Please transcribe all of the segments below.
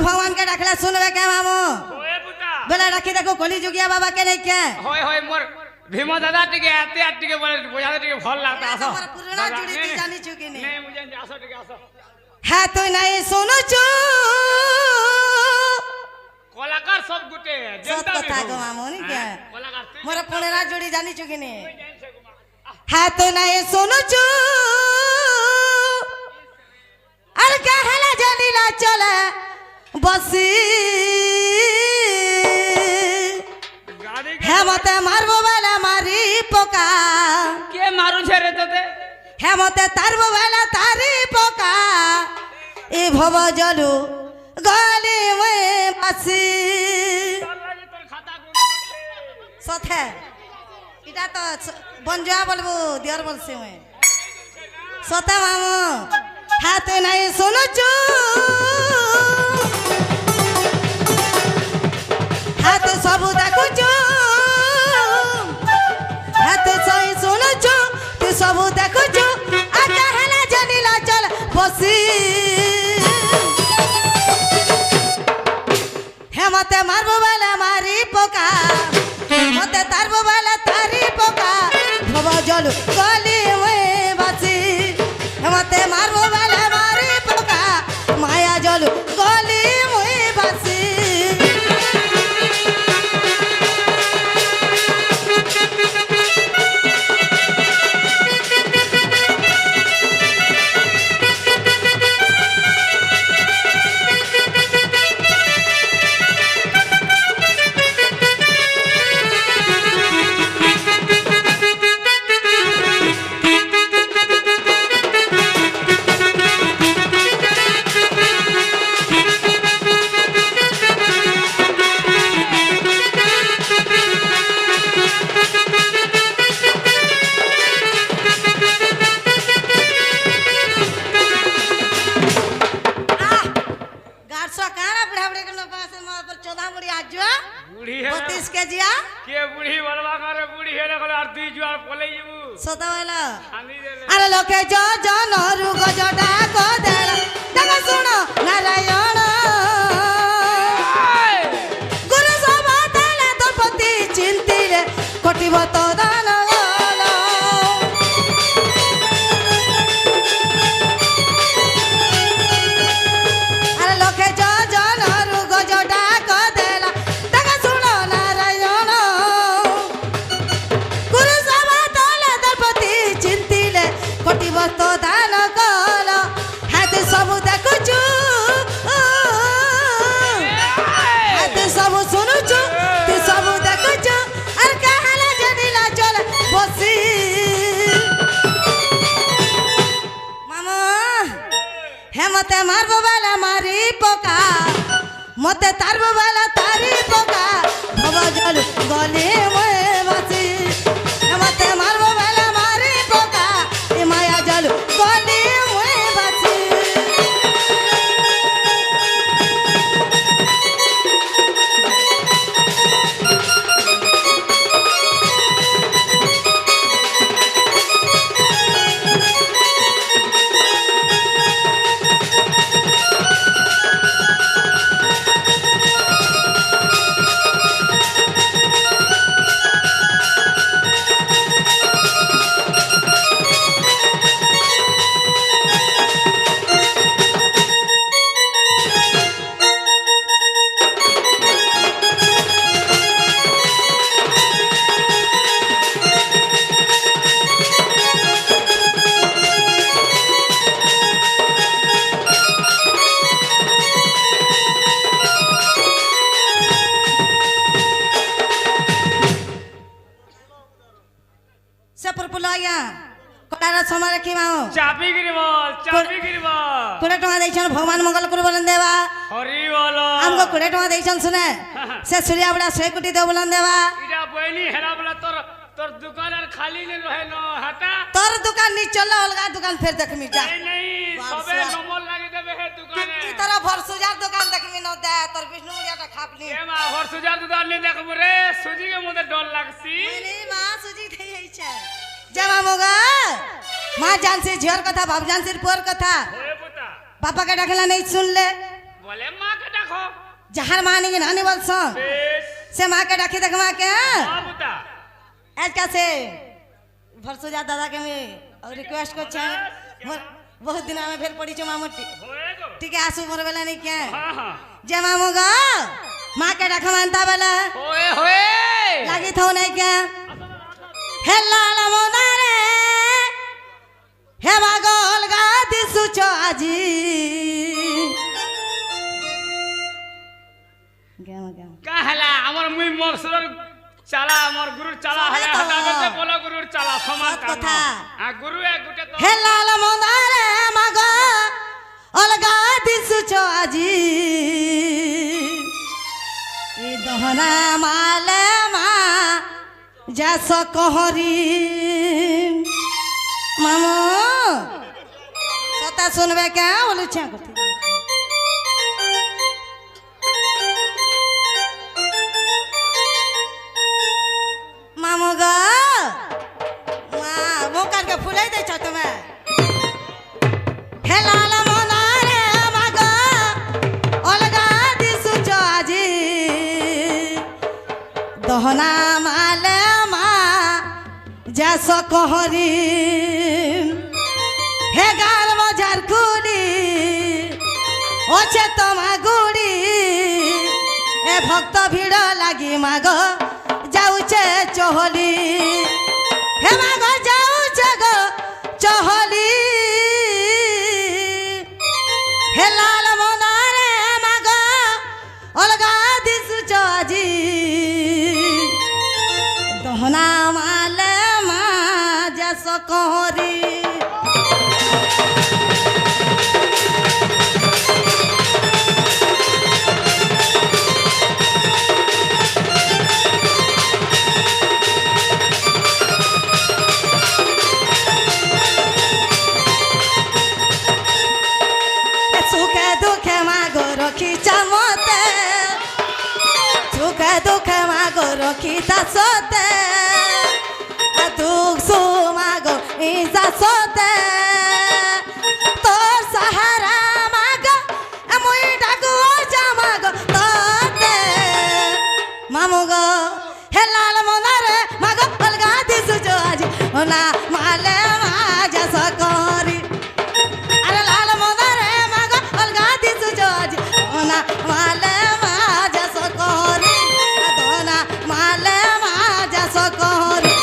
भगवान के डाकला सुनबे के मामू बेला रखी देखो कली जुगिया बाबा के नहीं के होय होय मोर भीम दादा टिके आते टिके बोले बुझा टिके भल लागता आसो हमारा पुराना जुड़ी थी जानी चुकी नहीं नहीं मुझे आसो टिके आसो है तो नहीं सुनो चो कलाकार सब गुटे सत कथा को मामू नहीं के कलाकार मोर पुराना जुड़ी जानी चुकी नहीं है तो नहीं सुनो चो अरे क्या हला जानी ला चले बसी हेमते मारबो बेला मारी पोका के मारू छे रे तते हेमते तारबो बेला तारी पोका ए भव जलु गली में बसी सथे इटा तो बंजुआ बोलबो दियर बोलसे में सते मामू हाथ नहीं सुनो चो हाथ सब देखो चो हाथ सही सुनो चो तू सब देखो चो आगे हला जानिला चल बसी हेमते मारबो वाला मारी पोका हेमते तारबो वाला तारी पोका भव जल गली में बसी हेमते मारबो वाला मारी पोका माया जल गली में बसी अरे लोके जो जनरू गजटा को देला देखो सुनो नारायण गुरु सभा देला द्रौपदी चिंतिले कोटिब तो दान गला अरे लोके जो जनरू गजटा को देला देखो सुनो नारायण गुरु सभा देला द्रौपदी चिंतिले कोटिब तो दान कल हाथ सब देखुचु हाथ सब सुनुचु तू सब देखुचु अर कहाला जनिला चल बसी मामा हे मते मारबो वाला मारी पोका मते तारबो वाला तारी पोका भव जल गले में बसी हे मते मारबो वाला मारी पोका ए माया जल गले में बसी समय रखी माओ चाबी गिरबल कोड़े टका देइछन भगवान मंगल करू बोलन देवा हरि बोलो हमको कोड़े टका देइछन सुने से सूर्या बड़ा 100 कोटी दे बोलन देवा इडा बहनी हेरा बोला तोर दुकान और खाली नहीं रहे न हटा तोर दुकान नहीं चल अलगा दुकान फिर देखमी जा नहीं सबे नंबर लागे देबे है दुकान ई तरह भरसुजार दुकान देखमी न दे तोर विष्णु मुड़ियाटा खापली ए मा भरसुजार दुकान नहीं देखब रे सुजी के मुदे डर लागसी नहीं मां सुजी थई है छै जमा मोगा मां जान से झर कथा बाप जान से पुअर कथा होए पुता पापा के डाकला नहीं सुन ले বলে মাকে ডাকো যাহার মা নাকি নানি বলছ বেশ সে মাকে ডাকি দেখ মাকে বাবুটা আজকাছে ভরসুজা দাদাকে আমি রিকোয়েস্ট করছি বহুত দিন আমি ফের পড়িছি মামুটি হয়ে গো ঠিক আসু মোর বেলা নেই কে হ্যাঁ হ্যাঁ যে মামু গো মাকে ডাকা মানতা বেলা হয়ে লাগি থাও নাই কে হে লাল মনারে হে মাগল গা দিসুছ আজি গেম গেম কাহলা আমার মুই মকসুর চালা আমার গুরুর চালা হলে সবাই তো। হঠাৎ বলো গুরুর চালা সমান সৎ কাম কথা। আর গুরু এক গুটে তো হে লাল মনারে মাগ অলগা দিসুছ আজি ই দহনা মালে মা যাস কহরি মামু সতা শুনবে কে বলুছে কথা মামু গো মা মোকারকে ফুলাই দেছ তুমি হে লাল মনারে মাগ অলগা দিসুছ আজি দহনা মালে মা যাস কহরি হে গাল মজার কুলি ওছে তোমা গুড়ি এ ভক্ত ভিড় লাগি মাগ যাউছে চহলি হে মাগ যাউছে গো চহলি হে লাল মনারে মাগ অলগা দিসুছ আজি দহনা মালে মা যাস কহরি সুখে দুঃখে মাগো রখিছ মতে সুখে দুঃখে মাগো রখিতা সতে দুঃখ সু মাগো ইজা সতে তোর সাহারা মাগো মুই ডাকু যা মাগো তোতে মামু গো হে লাল মনারে মাগো অলগা দিসু আজি না মালে মা যাস করি আরে লাল মনারে মাগো অলগা দিসু আজি না মালে মা যাস করি দনা মালে মা যাস করি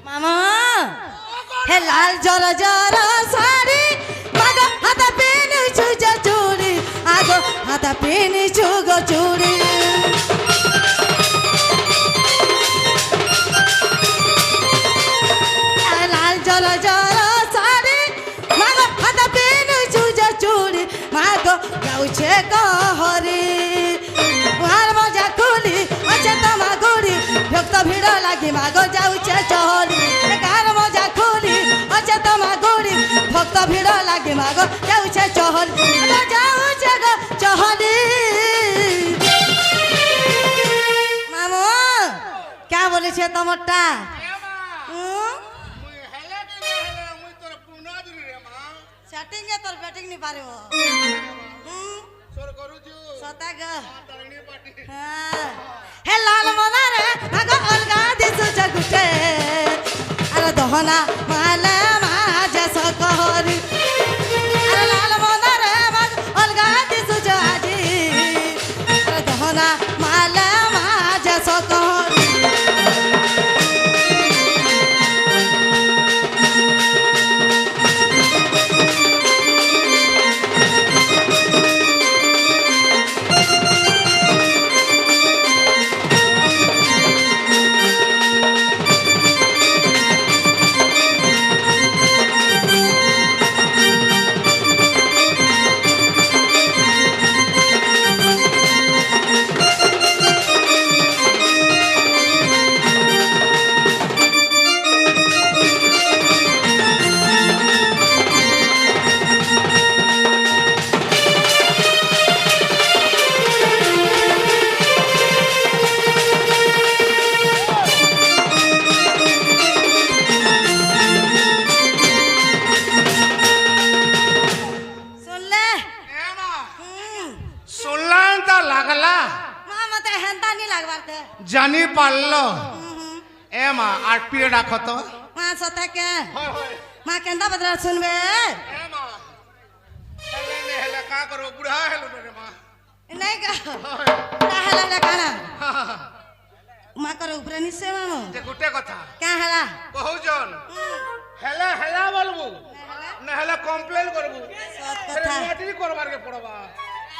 মামা হে লাল জর জর শাড়ি মাগো হাতা পিনিছু যে চুড়ি আগো হাতা পিনিছু গো চুড়ি লাল জর জর শাড়ি মাগো হাতা পিনিছু যে চুড়ি মাগো যাউছে কহরি আর মজা কুলি আছে তোমা গুড়ি ভক্ত ভিড় লাগি মাগো যাউছে চহলি গার মজা কুলি আছে তোমা গুড়ি ভক্ত ভিড় লাগি মাগো যাউছে চহলি যাউছে গো চহলি মামু কে বলেছে তোমারটা সেটিং এ তোর ব্যাটিং নি পারিব সতা গো হে লাল মনারে মাগো অলগা দিসু জগুটে আরে দহনা মালে মা যাস কহরি আরে লাল মনারে মাগো অলগা দিসু আজি আরে দহনা মালে মা যাস কহরি পানি লাগবার দে জানি পারল এ মা আর পিড়ে রাখো তো মা সতা কে হয় হয় মা কেন্দা বদলা শুনবে এ মা হেলে নে হেলে কা করো বুড়া হেলো রে মা নাই গা হয় কা হেলা লে কানা মা কর উপরে নিছে মামু যে গুটে কথা কা হেলা বহুজন হেলা হেলা বলবো না হেলা কমপ্লেন করবো সত হেলে কথা ম্যাট্রিক করবার কে পড়বা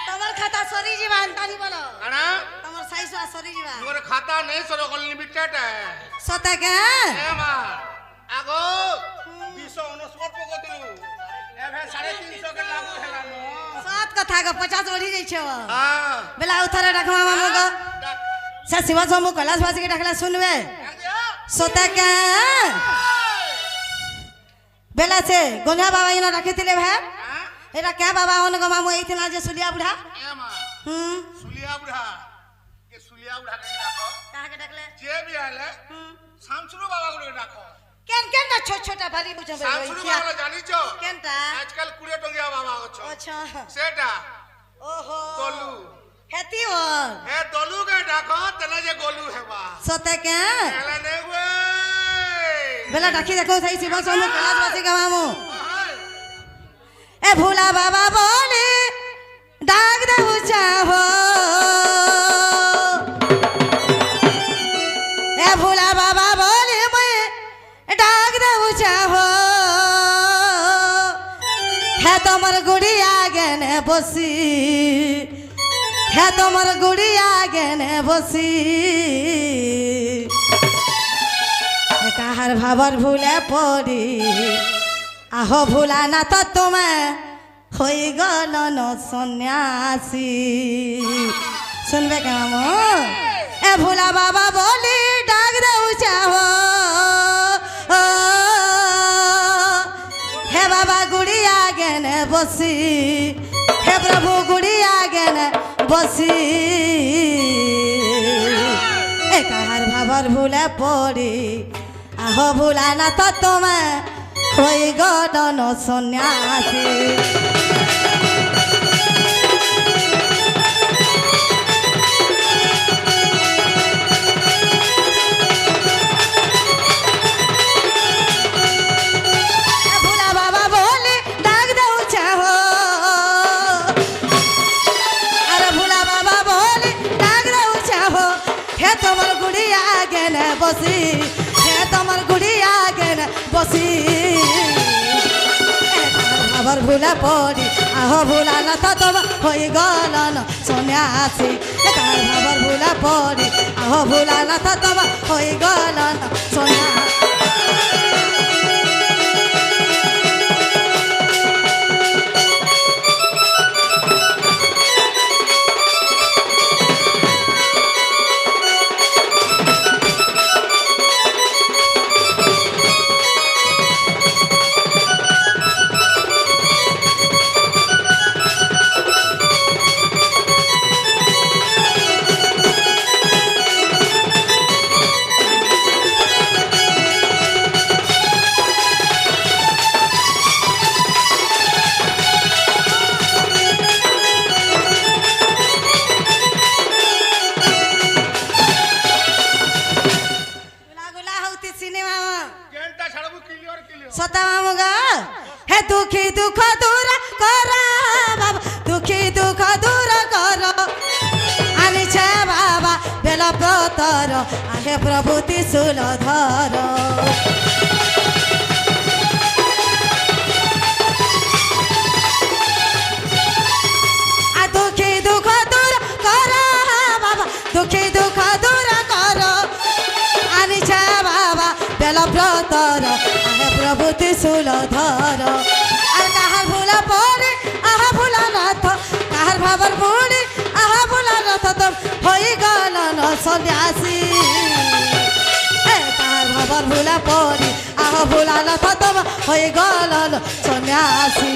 তোমার খাতা সরি যাবা আনতানি বলো আনা তোমার সাইসা সরি যাবা মোর খাতা নেই সরো কল লিমিটেড সতা কে এ মা আগো 269 পকো দিলু এভে 350 কে লাগু হেলা ন সত কথা গো 50 বড়ি যাইছে হ্যাঁ বেলা উথারে রাখবা মামু গো সে শিবা জমু কৈলাস বাসী কে ডাকলা শুনবে সতা কে বেলা সে গোনা বাবা ইনা রাখিতিলে ভাই এটা কে বাবা অন গো মামু এইতিনা যে সুলিয়া বুড়া এ মা সুলিয়া বুড়া কে সুলিয়া বুড়া কে রাখো কাহাকে ডাকলে যে বি আইলে শামসুরু বাবা গুলো রাখো কেন কেন না ছোট ছোট ভারী বুঝবে শামসুরু বাবা জানিছো কেনটা আজকাল 20 টঙ্গিয়া বাবা হচ্ছে আচ্ছা সেটা ওহো তলু হেতি ওর হে তলু কে ডাকো তেনা যে গলু হেবা সতে কে হেলা নে গে বেলা ডাকি দেখো সেই শিবা জমু কৈলাস বাসী কে মামু এ ভোলা বাবা বলে ডাক দেবু চাহো এ ভোলা বাবা বলে মই ডাক দেবু চাহো হে তোমার গুড়িয়া গেনে বসি হে তোমার গুড়িয়া গেনে বসি কাহার ভাবর ভুলে পড়ি আহো ভুলা না তো তোমার হয়ে গল ন সন্ন্যাসী শুনবে কেমন এ ভোলা বাবা বলি ডাক দেউ চাহ হে বাবা গুড়িয়া গেনে বসি হে প্রভু গুড়িয়া গেনে বসি এ কাহার ভাবর ভুলে পড়ি আহো ভুলা না তো তোমার হয়ে গল সন্ন্যাসী ভোলা বাবা বলে ডাক দেউ চাহ আরে ভোলা বাবা বলে ডাক দেউ চাহ হে তোমার গুড়িয়া গেনে বসি হে তোমার গুড়িয়া গেনে বসি আবার ভুলা পড়ি আহো ভুলা না তো তোমার হয়ে গল সন্ন্যাসী কার ভাবার ভুলা পড়ি আহো ভুলা না তো তোমার হয়ে গল সন্ন্যাসী কেনটা ছাড়বো ক্লিয়ার ক্লিয়ার সতা মামুগা হে দুঃখী দুঃখ দূর কর বাবা দুঃখী দুঃখ দূর কর আনিছে বাবা বেল প্রতর আহে প্রভু ত্রিশূল ধর আ দুঃখী দুঃখ দূর কর বাবা দুঃখী দুঃখ দূর কর আনিছে বাবা বেল প্রতর আহে প্রভু ত্রিশূল ধর আর কাহার ভুলা পড়ে আহা ভুলা নাথ কাহার ভাবর পড়ে আহা ভুলা নাথ তোর হয়ে গল ন সন্ন্যাসী কাহার ভাবর ভুলা পড়ে আহা ভুলা নাথ তোর হয়ে গল ন সন্ন্যাসী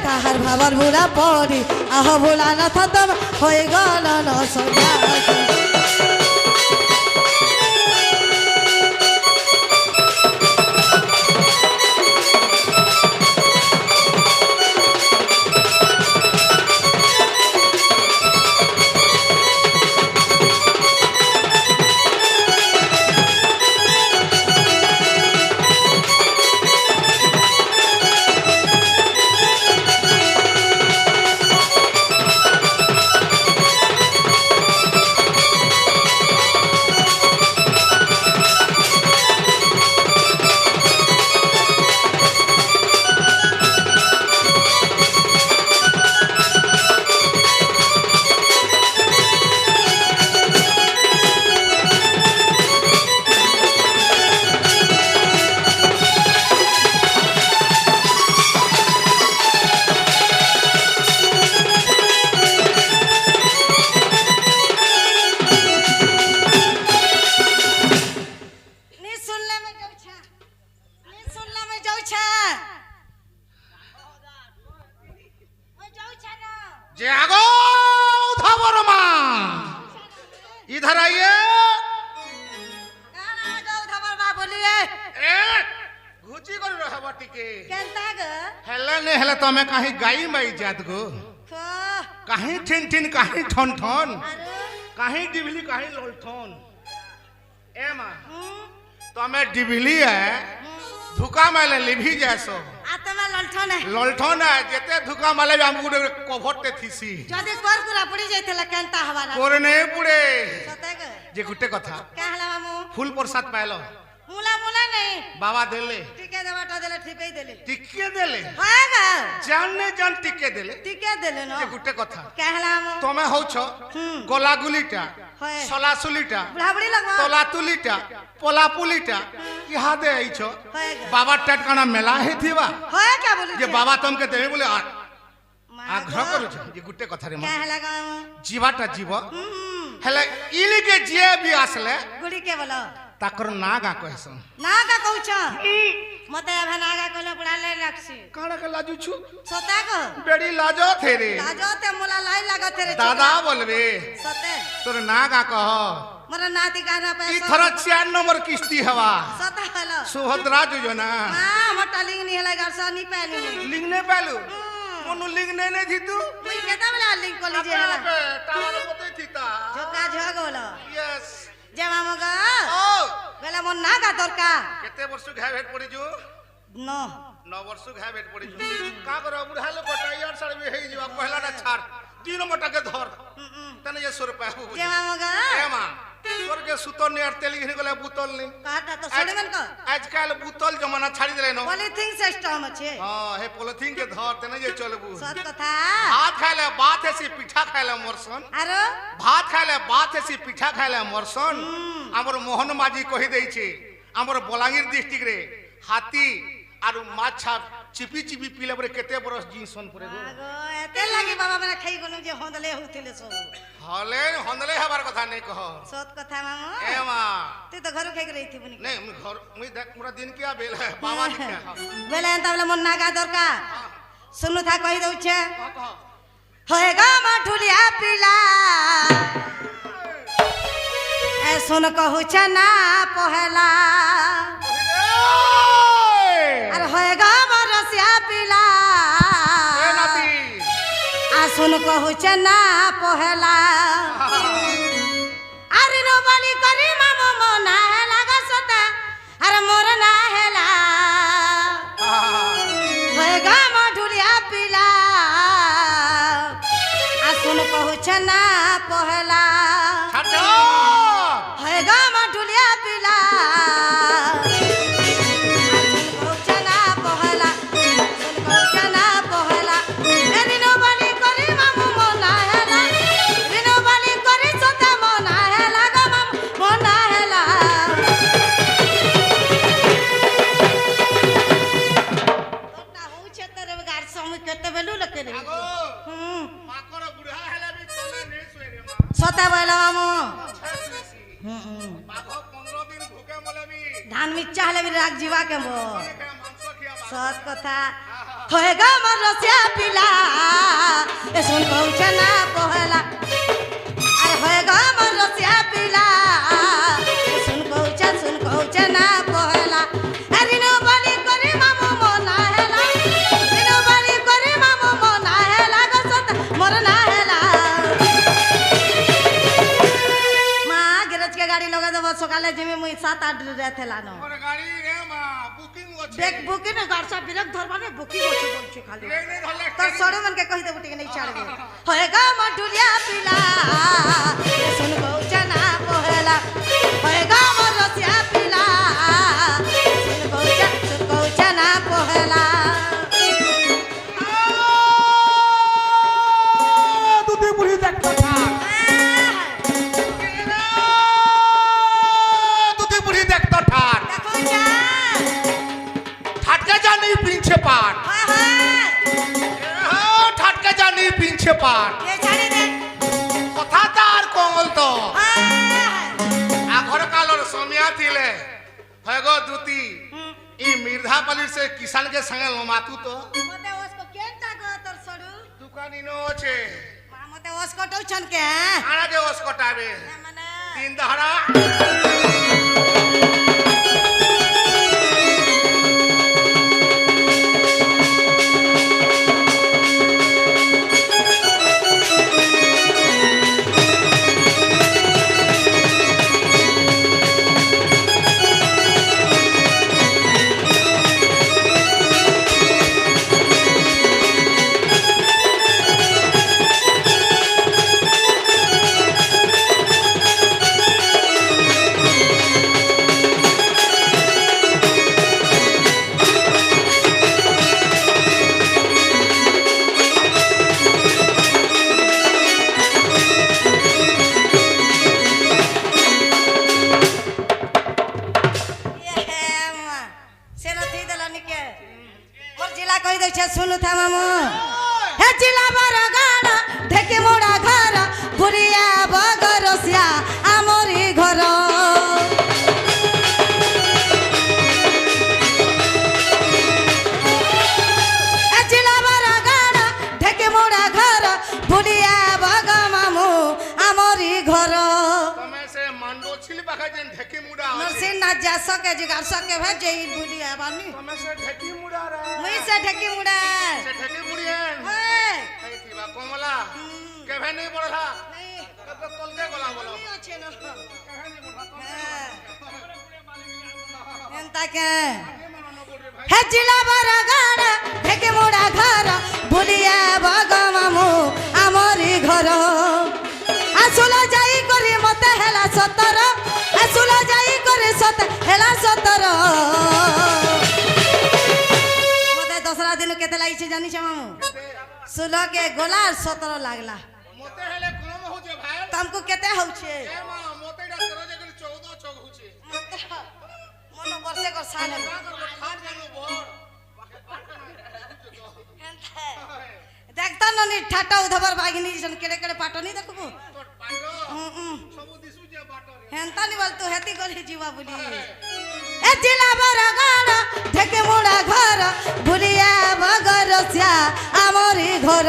কাহার ভাবর ভুলা পড়ে আহা ভুলা নাথ তোর হয়ে গল ন সন্ন্যাসী जे आगो उधावर मां इधर आइए बोलिए ए घुची कर रहब टिके केनता ग हेले ने हेले तमे काहे गाई माई जात गो काहे ठिन ठिन काहे ठन ठन काहे डिबली काहे ललठन ए मां तमे डिबली है धुका माले लिभी जैसो आत्मा ललठन है ललठन है जेते धुका माले हमको कभरते थीसी जदी कोर कुरा पड़ी जाइतला केनता हवाला कोरे नहीं पुड़े सते ग जे गुटे कथा कहला मामू फूल प्रसाद पाइलो मुला मुला नहीं बाबा देले टिके देवाटा देले ठीकई देले टिके देले हां ग जानने जान टिके देले टिके देले न जे गुटे कथा कहला मामू तमे होछ गोलागुलीटा होय सलासुलीटा बुढ़ाबुड़ी लगवा तलातुलीटा पोलापुलीटा इहा दे आइछ होय ग बाबा टटकाना मेला हेथिबा होय क्या बोली जे बाबा तुमके देबे बोले आग्रह करू जे गुटे कथा रे कहला ग जीवाटा जीव हेले इली के जे भी आसले गुड़ी के बोलो ताकर नागा कहसन नागा कहउछ मते अभे नागा कहले बुढ़ा ले रखसी काड़ा के लाजू छु सते ग बेड़ी लाजो थे रे लाजो ते मुला लाई लागत रे दादा बोलबे सते तोर नागा कह मोर नाती गाना पे ई थरा 4 नंबर किस्ती हवा सते हेलो सुभद्रा योजना हां मोटा लिंग नहीं हेला गरसा नहीं पहली लिंग ने पालू मनु लिंग ने नहीं थी तू मुई केता वाला लिंग को लीजिए हेला टावर मते थीता झोका झोग बोलो यस जे मामगा ओ बेला मोर नागा दरका केते वर्ष घा भेट पड़ी जो नो 9 वर्ष घा भेट पड़ी जो का करो बुढ़ा लोग टायर सर में हेई जीवा पहला ना छाड़ 3 मोटा के धर तने ये 100 रुपया हो जे मामगा ए मां तोर के सुतो ने तेल घिन गले बुतल नहीं काटा तो सोडमन को आजकल बुतल जमाना छाड़ी देले न पॉलिथिन सिस्टम छे हां हे पॉलिथिन के धर तने जे चलबू सत कथा भात खाइले बात है सी पिठा खाइले मोरसन आरो भात खाइले बात है सी पिठा खाइले मोरसन हमर मोहन माजी कहि दै छै हमर बलांगीर डिस्ट्रिक्ट रे हाथी आरु माछा चिपी चिपी पीले परे केते बरस जींसन परे गो आगो एते लागि बाबा मने खाई गनु जे होंदले होथिले सो हले हंदले हबार कथा नहीं कह सत कथा मामो ए मां तू तो घर खाई रही थी बुनी नहीं मैं घर मैं देख पूरा दिन क्या बेल है बाबा दिखा बेला एंता बेला मन नागा दरका सुनु था कहि दउ छे होएगा मठुलिया पीला ए सुन कहू छ ना पहला अरे होएगा रसिया पीला ए नाती आ सुन कहू छ ना पहला अरे नो बाली करी मामो मोना लागा सता अरे मोर ना हेला होएगा मठुलिया पीला आ सुन कहू छ ना पहला छाटो होएगा मठुलिया पीला सता बोला मामू धान मिर्चा हले भी राख जीवा के बो सत कथा होएगा मन रसिया पीला ए सुन कहू छ ना पहला अरे होएगा मन रसिया पीला ए सुन कहू छ ना पहला अरे नो बाली करे मामू मोना हेला नो बाली करे मामू मोना हेला गसत मोर ना हेला गाड़ी लगा दबो सकाले जेमे मुई 7-8 रहथेला न और गाड़ी रे मां बुकिंग होछे देख बुकिंग गाड़सा बिरक धरबाने बुकिंग होछे बोलछे खाली तो सड़े मन के कहि दे बुटी के नहीं छाड़बे होएगा मठुलिया पीला सुन गौ जना पहला होएगा मोर रसिया पीला सुन गौ जना पहला दूधी बुढ़ी देख कथा पीछे पाट ठाटके जानी पीछे पाट ये छाड़ी दे कथा तार कोमल तो आ घर कालर सोमिया थिले होगो दूती ई मिर्धापल्ली से किसान के संगे लमातू तो मते उसको केनता को तर सडू तू का মোরা নিনো আছে মা মতে ওস কটাউছন কে আনা যে ওস কটাবে মানে তিন দাহারা শুনু থা মামু হে জিলা বড় গাড়া ঢেকে মোড়া ঘর ঘুরিয়া বগরসিয়া আমরি ঘর হে জিলা বড় গাড়া ঢেকে মোড়া ঘর ঘুরিয়া বগ মামু আমরি ঘর তুমি সে মান্ডো ছিল পাখা যেন ঢেকি মুড়া আছে নরসিং না যা সকে জিগার সকে ভেজে ভুলিয়া বানি তুমি সে ঢেকি মুড়া রে মুই সে ঢেকি মুড়া সে ঢেকি মুড়িয়েন ওই এই থিবা কমলা কেভে নেই পড়লা नहीं তো তলকে গলা বলো नहीं अच्छे न কেভে নেই পড়লা एंता के हे जिला बड़ा गाड़ा ढेके मोड़ा घर भूलिया बग मामू आमरी घर आसुला जाई करी मते हेला सतर आसुला जाई करी सत हेला सतर मते दसरा दिन केते लाई छी जानी छ मामू 16 के गोला 17 लागला মতে হেলে কম হচ্ছে ভাই तुमको केते होउ छे এ মা মতে এটা তেরো জায়গায় 14 চক হচ্ছে मन वर्षे कर साने খান জানো বড় देखता ननी ठाटा उधबर बागिनी जन केड़े केड़े पाटनी देखबो তোর পাটো সবু দিছু যে বাটরে हेंता नी बोल तू हेती गली जीवा बुली ए जिला बड़ा गाड़ा ढेके मोड़ा घर भूलिया बगरसिया आमरी घर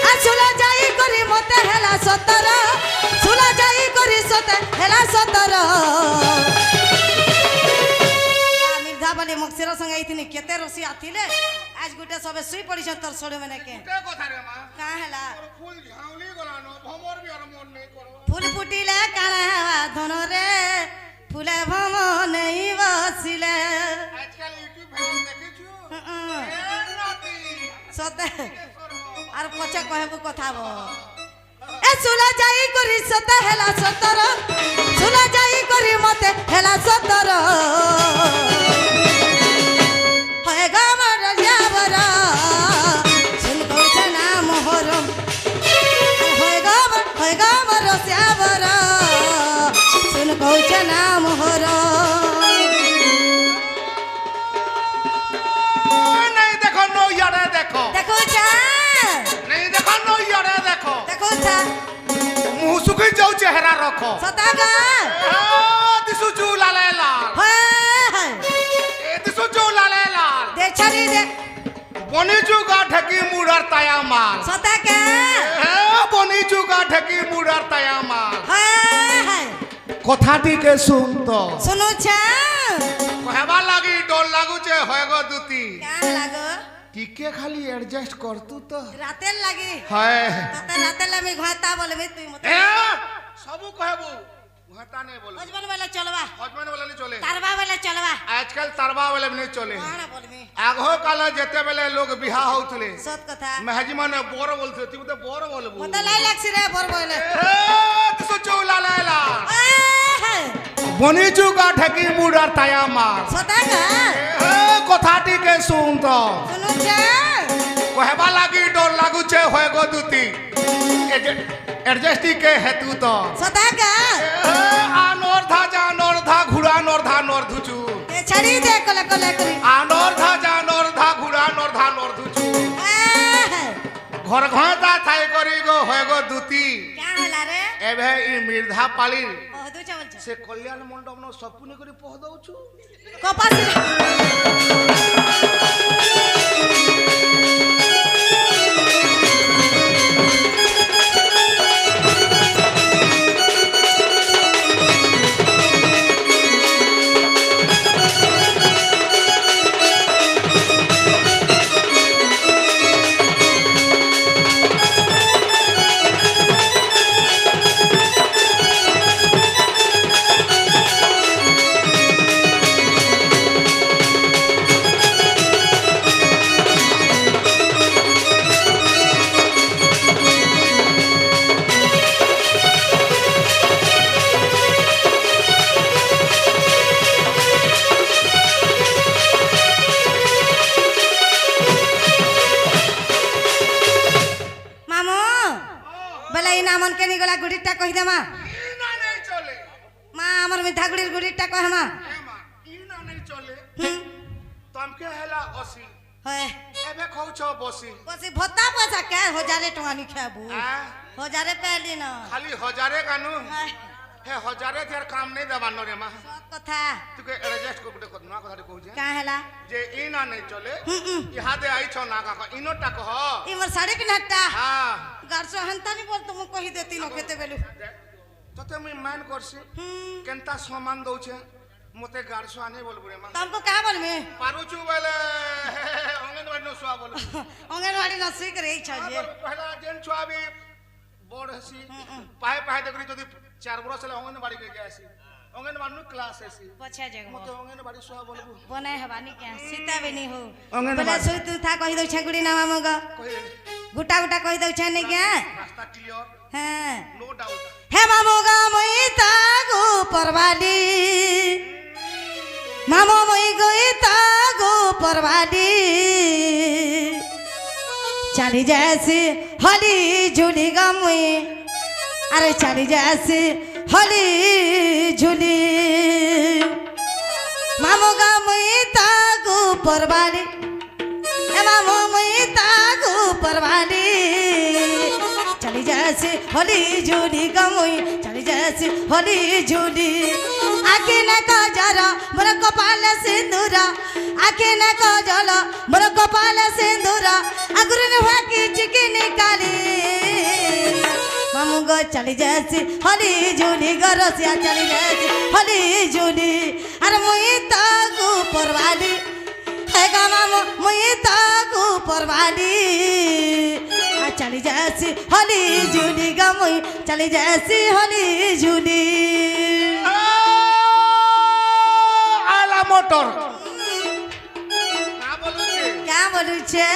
आ सुला जाई करी मते हेला 17 सुला जाई करी सते हेला 17 मिर्धा बाली मक्सिर संगे आइथिनी केते रसी आथिले आज गुटे सबे सुई पड़ी छ तोर सोडे मने के কে কথা রে মা का हेला তোর ফুল ঝাউলি গলানো ভমর বি আর মন নেই করো फूल फुटिले काला हवा धन रे फूले भम नहीं बसिले আজকাল ইউটিউব ভিডিও দেখিছু এ নাতি सते আর পছে কহেবু কথা বো এ সুলা যাই করি সতে হেলা 17 সুলা যাই করি মতে হেলা 17 হয় গামর যাবরা শুন কইছে না মোহরম হয় গামর যাবরা শুন কইছে না মোহরম नहीं देखो नो यारे देखो দেখো চা नहीं देखो नो यारे देखो দেখো চা मुंह सुखी जाऊ चेहरा रखो সতাগা दिसु जू लाले लाल হয় ए दिसु जू लाले लाल দে ছাড়ি দে बनी जुगा ढकी मुड़र ताया माल সতাগা बनी जुगा ढकी मुड़र ताया माल হয় কথাটিকে শুনতো শুনো চা কহেবা লাগি ডর লাগুছে হয় গো দুতি কেন লাগো টিকে খালি অ্যাডজাস্ট করতু তো রাতের লাগি হয় ততে রাতের আমি ঘাতা বলবি তুই মতে এ সবু কহেবু ঘাটা নেই বল হজবন বেলা চলবা হজমান বলে নি চলে তারবা বেলা চলবা আজকাল তারবা বলে নি চলে কোন বলবি আগো কাল যেতে বেলে লোক বিহা হউতলে সত কথা মেহাজি মানে বড় বলতে তুই তো বড় বলবু মতে লাই লাগছি রে বর বইলে এ তুই চৌলা লাইলা বনি যুগা ঢেকি মুড়ার তায়া মার সতাগা এ কথাটিকে শুনতো শুনো চা কহেবা লাগি ডর লাগুছে হয় গো দুতি এডজাস্টিকে হেতু তো সতাগা আনর্ধা ঘুরা নর্ধা নর্ধুচু দে ছাড়ি দে কলে কলে করি আনর্ধা ঘুরা নর্ধা নর্ধুচু ঘর ঘটা থাই করি গো হয় গো দুতি क्या होला रे এবে ই মির্ধা পালি ओ दू चावल छ সে কল্যাণ মণ্ডপ ন সপুনি করে পহ দউছু कपास মন কে নি গলা গুড়িটা কই দে মা ই না নেই চলে মা আমার মিঠা গুড়ির গুড়িটা কই মা এ মা ই না নেই চলে হুম তমকে হেলা অসি হয় এবে খাউছ বসি বসি ভত্তা পয়সা কে হজারে টাকা নি খাবো হ্যাঁ হজারে পেলি না খালি হজারে কানু হায়, হে হজারে থিয়ার কাম নেই দেবার রে মা সব কথা তুকে এডজাস্ট কর গুটে না কথাটি কହୁছে কা হেলা যে ই না নেই চলে হুম ইহাদে আইছ না কাকা ইনোটা কহ ই মোর শাড়ি পিনহাটা হ্যাঁ গারসো হান্তানি বল তো মু কহি দেতি ন কেতে বেলু তোতে মুই মান করছি হুম কেনতা সম্মান দউছে মতে গাড়ছো আনে বলবু রে মা तुमको क्या बोल में পারুচু বলে অঙ্গনবাড়ি ন ছুয়া বল अंगनवाड़ी न सीख रही छ जे পহলা জেন ছুয়া বি বড় হসি পায়ে পায়ে দেখলি যদি 4 বছর হলে অঙ্গনবাড়ি কে আসি অঙ্গনবাড়ি নু ক্লাস আসি पछा जे মতে অঙ্গনবাড়ি ছুয়া বলবু बनाए हवानी क्या सीता भी नहीं हो अंगनवाड़ी। बोले सोई तू था कहि दउ छगुड़ी ना मग কই गुटा गुटा कहि दउ छ ने क्या রাস্তা ক্লিয়ার हां নো ডাউট हे मामोगा मई तागो परवाली मामो मई गई तागो परवाली चली जैसे हली झूली गमुई अरे चली जैसे हली झूली मामो गमुई तागो परवाली ए मामो मई तागो परवाली चली जैसे होली झूली गमुई चली जैसे होली झूली आखी न काजल मोर कपाल सिंदूरा आखी न काजल मोर कपाल सिंदूरा अगुरन हुआ की चिकनी काली मामू गो चली जैसे होली झूली गरसिया चली जैसे होली झूली अरे मुई तागू परवाली है गा मामू मुई तागू परवाली चली जैसी होली झूली गमुई चली जैसी होली झूली আলা মোটর না বলুছে क्या बोलू छे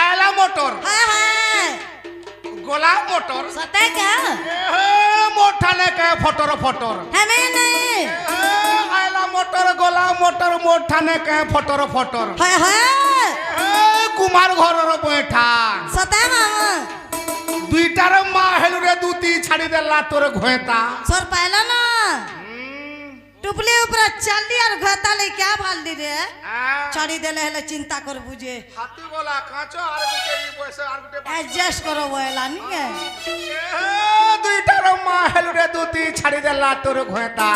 আলা মোটর हाय हाय গোলা মোটর सता क्या মোঠানে কে ফটর ফটর हमें नहीं আলা মোটর গোলা মোটর মোঠানে কে ফটর ফটর हाय हाय কুমার ঘরর বৈঠা सता मामा দুইটার মা হেলুরে দুতি ছাড়ি দেলা তোর ঘোঁতা सर पहला ना टुपली ऊपर चली और घता ले क्या भाल दी रे चढ़ी देले हेले चिंता कर बुझे হাতি গলা কাঁচো আর গুটে এই বয়সে আর গুটে एडजस्ट करो बोला नहीं है দুইটার মা হেলুরে দুতি ছাড়ি দেলা তোর ঘোঁতা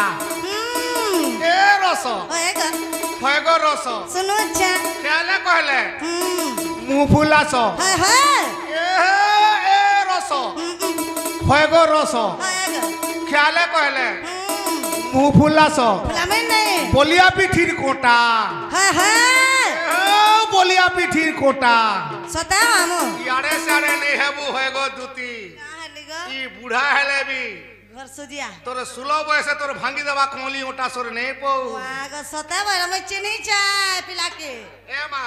এ রস होएगा হয়গ রস सुनो अच्छा কেলে কহলে মুহ ফুলাস हाय हाय এ এ রস হয়গ রস होएगा খেয়ালে কহলে মুহ ফুলাস ফ্লামেন नहीं বলিয়া পিঠির কোটা हाय हाय বলিয়া পিঠির কোটা सता मामू ইয়ারে সারে নেই হেবু হয়গ দুতি कहाँ है लिगो ই বুড়া হেলে বি घर सुजिया তোর 16 বয়সে তোর ভাঙ্গি দেবা কমলি ওটা সর নেই পৌ वाग सता बार में चीनी चाय पिला के এ মা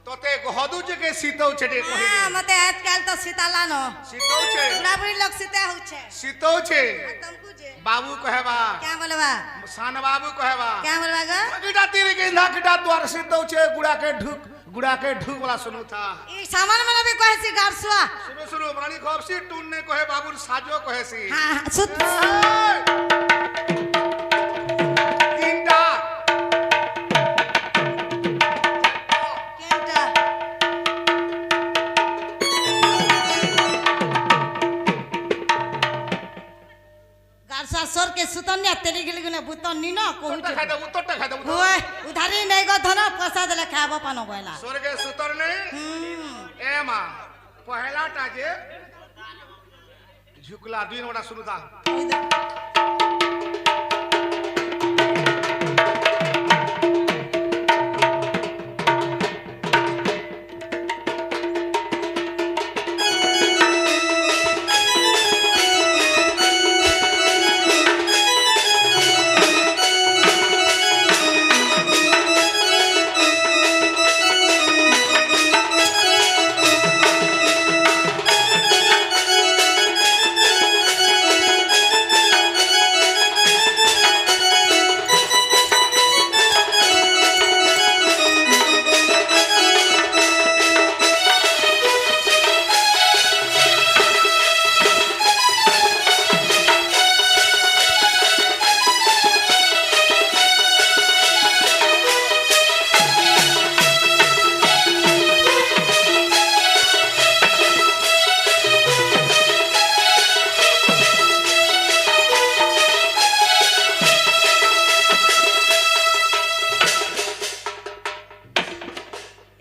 তোতে গহদু যে কে শীতৌ ছেটে কহি हां मते आजकल तो सीताला न শীতৌ ছে बुढ़ा बुढ़ी लोग सीता हो छे শীতৌ ছে तुमको जे বাবু কহেবা क्या बोलबा সান বাবু কহেবা क्या बोलबा गो কিটা তীর के नाकटा द्वार শীতৌ ছে গুড়া के ढुक वाला सुनु था ई सामान में भी कहे सी गारसुआ सुनो सुनो मानी खबसी टून ने कहे बाबू साजो कहेसी हां सुत तीनटा केंटा गारसा सर के सुतन्या तेरी गेली गुने बुतन नी न कहू उतरटा खादे उतरटा खादे होय उधारी नहीं गो धन पैसा देले खाबो पानो बोला स्वर्गे सुतर ने ए मा पहला टाजे झुकला दुई नोटा सुनु था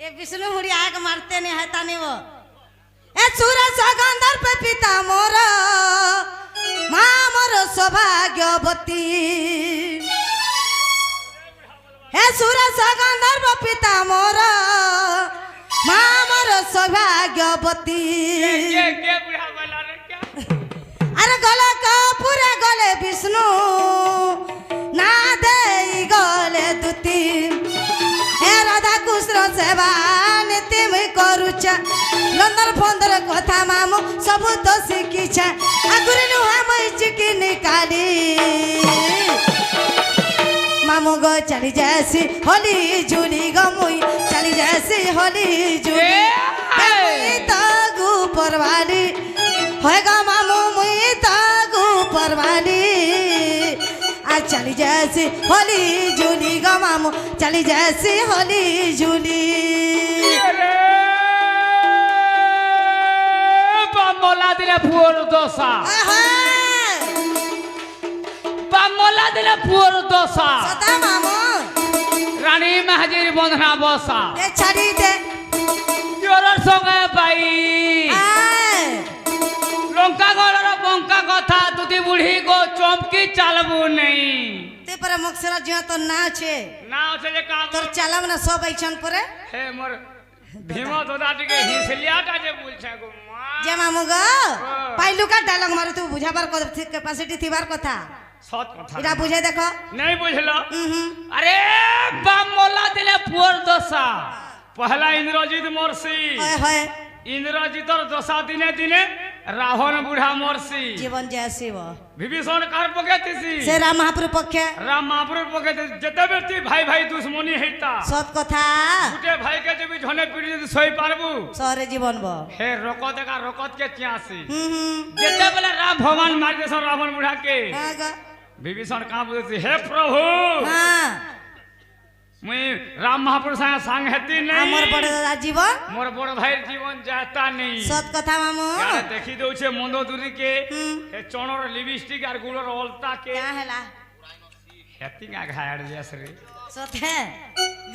ये विष्णु मुड़ी आग मारते नहीं है ताने वो ए सूरज सगंधर पे पिता मोर माँ मोर सौभाग्यवती हे सूरज सगंधर पे पिता मोर माँ मोर सौभाग्यवती के बुढ़ा बोला रे क्या अरे गले कपूरे गले विष्णु ना दे गले दुती हे राधा कृष्ण सेवा नीति मुई करूछ लंदर फंदर कथा मामू सब तो शिखीछ आगुरी नुहा मुई चिकी निकाली मामू गो चली जैसी होली जुली गो मुई चली जैसी होली जुली मुई तागू परवाली होएगा मामू मुई तागू परवाली आज चली जैसी होली जुली गो मामू चली जैसी होली जुली बामोला दिले पुअर दोसा बामोला दिले पुअर दोसा सदा मामू रानी महाजीर बंधना बसा ए छड़ी दे जोरर संगे पाई लंका गलर बंका कथा तुती बुढ़ी को चमकी चालबू नहीं ते पर मक्सरा जिया तो ना छे ना से जे काम तोर चालम ना सब ऐछन परे हे मोर भीमा दोदा टिके हिसलियाटा जे बोलछे गो मां जे मामू गो पाइलु का डायलॉग मारू तू बुझाबार कैपेसिटी थिबार कथा सत कथा इरा बुझे देखो नहीं बुझलो अरे बामोला दिले पुअर दोसा पहला इंद्रजीत मोरसी ओए होए इंद्रजीतर दशा दिने दिने रावण बुढ़ा मोरसी जीवन जैसी वो विभीषण कार पकेतिसी से राम महाप्रभु पक्षे राम महापुर पकेति जते बेटी भाई भाई दुश्मनी हेता सत कथा गुटे भाई के जबी झने पीड़ी जदि सही पारबू सहरे जीवन बो हे रोकत का रोकत के त्यासी जते बेले राम भगवान मार देसन रावण बुढ़ा के हां विभीषण का बोलती हे प्रभु हां मुई राम महापुर संग हेती नहीं हमर बड़ दादा जीवन मोर बड़ भाई जीवन जाता नहीं सत कथा मामू यार देखी दउछे मंदोदुरी के हे चोनर लिपस्टिक आर गुलर ओलता के क्या हैला हेती का घाड़ जसरे सत है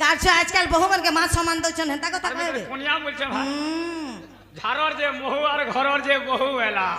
गाछ आजकल बहु मन के माछ सामान दो छन हेता कथा कहबे कोनिया बोलछे भाई झारर जे मोहु आर घरर जे बहु हैला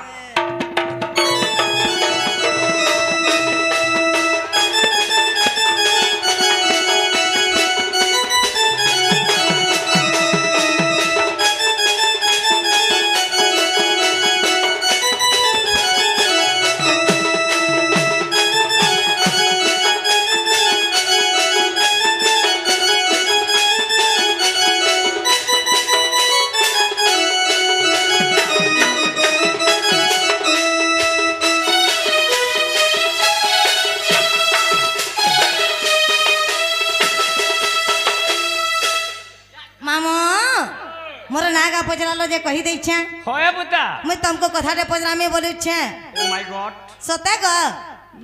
पचरालो जे कही दै छे होए बुता मैं तुमको कथा रे पचरा में बोलु छे ओ माय गॉड सते ग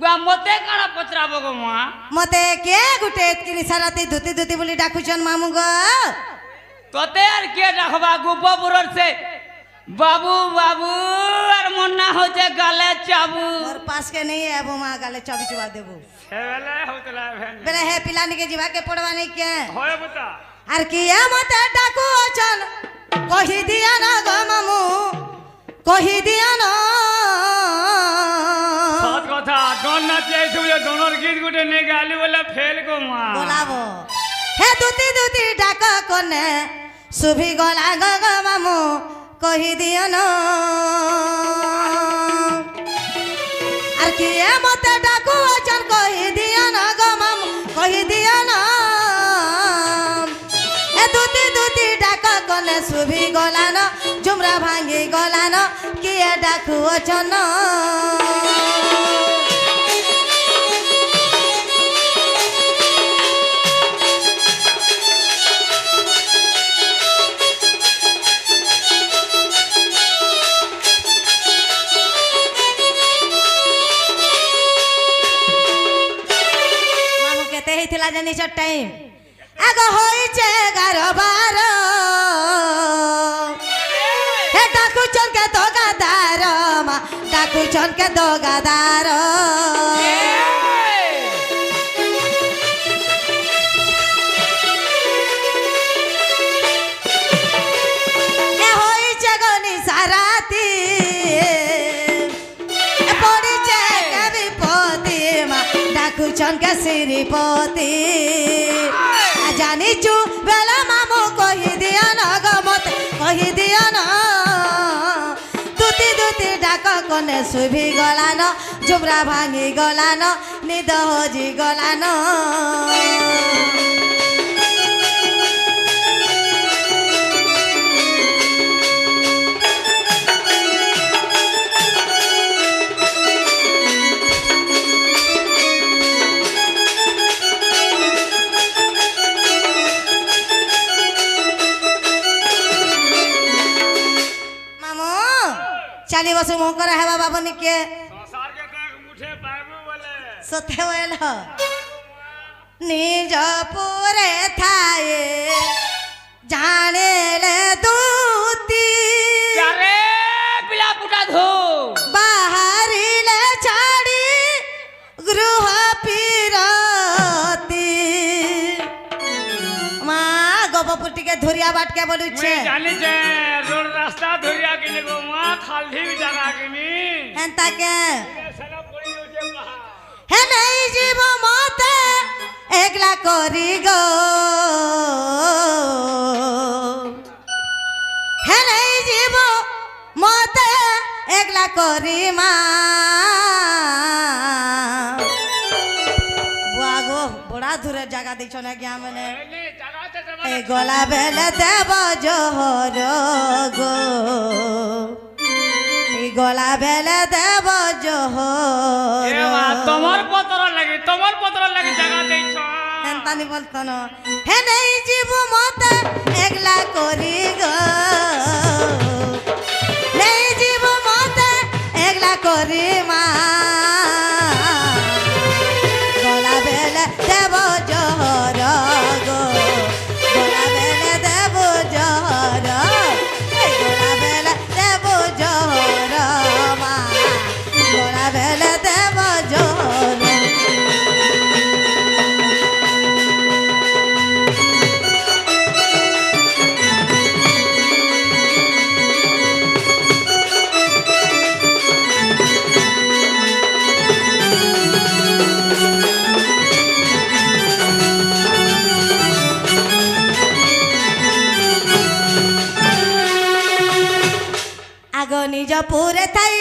गा मते काना पचराबो गो मा मते के गुटे कि निसाराती धुती धुती बोली डाकू छन मामू ग तोते यार के रखबा गोपपुरर से बाबू बाबू और मुन्ना हो जे गाले चाबू और पास के नहीं है वो मां गाले चाबी चुबा देबो हेले होतला भेन बेले है पिलानी के जीवा के पड़वा नहीं के होए बुता आर किया मते डाकू छन कही दिया ना गो मामू कही दिया ना सत कथा डोन नाचे छुले डोनर गीत गुटे ने गाली वाला फेल को मा बोलाबो हे दुती दुती डाका कोने सुभी गला ग मामू कही दिया ना आर किया मते डाकू छन कही दिया ना गो मामू कही दिया ना ए दुती दुती डाका कोने सुभी गला ना जुमरा भांगी गला ना किया डाकू छन हेला जानी छ टाइम आगो होई छे 11-12 हे डाकू चन के दोगादार मा डाकू चन के दोगादार বারাতি পড়িছে কবি পতি মা ডাকুছন কে শ্রীপতি জানিছু বেলা মামু কহি দিও না গো মতে কহি দিও না দুতি দুতি ডাক কনে শুভি গলান জুমরা ভাঙি গলান নিদ হজি গলান মামু চালি বসে মুখ করে হেবা বাবনি কে संसार के देख मुठे पाबू बोले সত্যি হইল নিজ পুরে থায়ে জানেলে দুতি चारे पिला पुटा धो বাহারিলে ছাড়ি গৃহ ফিরতি মা গোপপুর টিকে ধরিয়া বাটকে বলুছে मैं जानी जे रोड रास्ता धरिया के ने गो मां खाली भी जगह के नी হেনতাকে साला पड़ी हो जे कहा হে নাই জীব মতে একলা করি গো হে নাই জীব মতে একলা করি মা বুয়া গো বড়া দূরের জায়গা দিছ না কি আমনে नहीं जगह से এই গলা বেলে দেব জোহর গো এই গলা বেলে দেব জোহর ए मा तमर पत्र लगी जगह दे छ এনতানি বলতো না হে নেই জীব মতে একলা করি গো নেই জীব মতে একলা করি মা গলা বেলে দেব জোহর গো গলা বেলে দেব জোহর এই গলা বেলে দেব জোহর মা গলা বেলে দেব জোহর আগ নিজ পুরে থাই